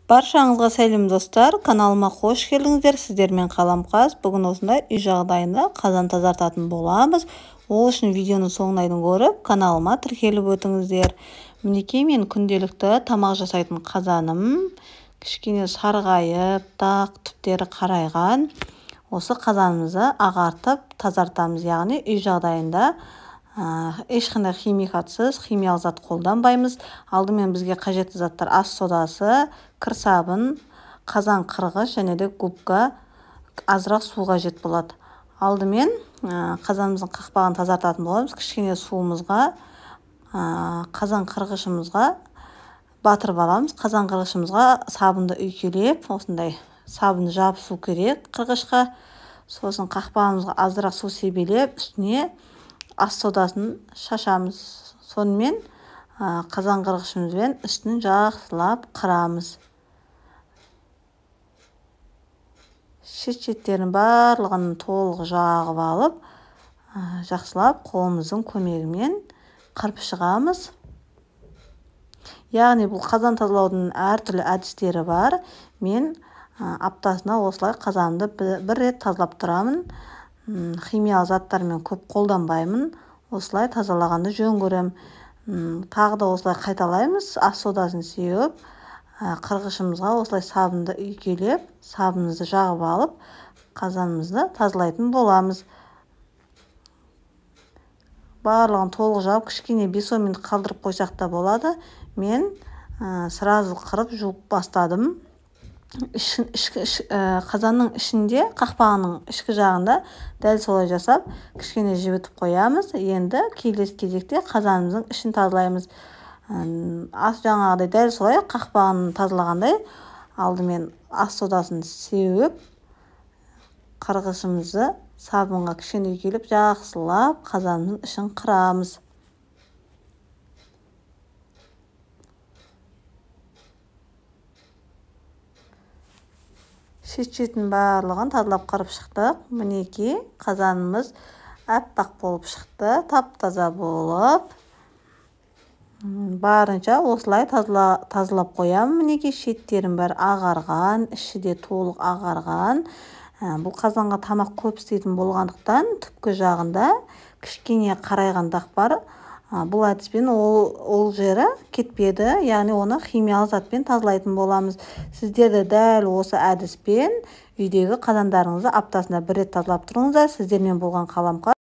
Баршаңызға сәлем достар, каналыма қош келдіңіздер. Сіздермен Қаламқас. Бүгін осындай үй жағдайында қазан тазартатын боламыз. Ол үшін видеоны соңынан көріп, каналыма тіркеліп өтіңіздер. Мінекей мен күнделікті тамақ жасайтын қазаным, кішкене сарғайып, дақ түптері қарайған. Осы қазанымызды ағартып тазартамыз, яғни үй жағдайында ешқандай химикатсыз, химиялық зат қолданбаймыз. Алдымен бізге қажетті заттар ас содасы, кір сабын, қазан қырғыш және де губка, азырақ су қажет болады. Алдымен қазанымыздың қақпағын тазартатын боламыз. Кішкене суымызға, қазан қырғышымызға батырып аламыз. Қазан қырғышымызға сабынды үйкелеп, осындай сабынды жабысу керек қырғышқа. Сосын қақпағымызға азырақ су себелеп, үстіне ас содасын шашамыз. Сонымен қазан қырғышымызбен үстін жақсылап қырамыз. Шет-шеттерін барлығын толық жағып алып, жақсылап қолымыздың көмегімен қырып шығамыз. Яғни бұл қазан тазалаудың әртүрлі әдістері бар. Мен аптасына осылай қазанды бір рет тазалап тұрамын. Химиялық заттармен көп қолданбаймын. Осылай тазалағанды жөн көрем. Тағы да осылай қайталаймыз. Ас содасын сеуіп, қырғышымызға осылай сабынды үйкелеп, сабынымызды жағып алып, қазанымызды тазалайтын боламыз. Барлығын толық жауып, кішкене 5-10 минут қалдырып қойсақ та болады. Мен сразу қырып жуып бастадым. Қазанның ішінде, қақпағының ішкі жағында дәл солай жасап, кішкене жібітіп қоямыз. Енді келесі кезекте қазанымыздың ішін тазалаймыз. Жаңағыдай дәл солай қақпағын тазалағандай, алдымен ас содасын сеуіп, қырғышымызды сабынға кішкене үйкелеп, жақсылап қазанның ішін қырамыз. Шет-шетін барлығын тазалап қырып шықтық. Мінекей қазанымыз әппақ болып шықты, тап-таза болып. Барынша осылай тазалап қоямын. Мінекей шеттерін бәрі ағарған, іші де толық ағарған. Бұл қазанға тамақ көп істейтін болғандықтан түпкі жағында кішкене қарайған дақ бар. Бұл әдіспен ол жері кетпеді, яғни оны химиялық затпен тазалайтын боламыз. Сіздер де дәл осы әдіспен үйдегі қазандарыңызды аптасында бір рет тазалап тұрыңыздар. Сіздермен болған Қаламқас.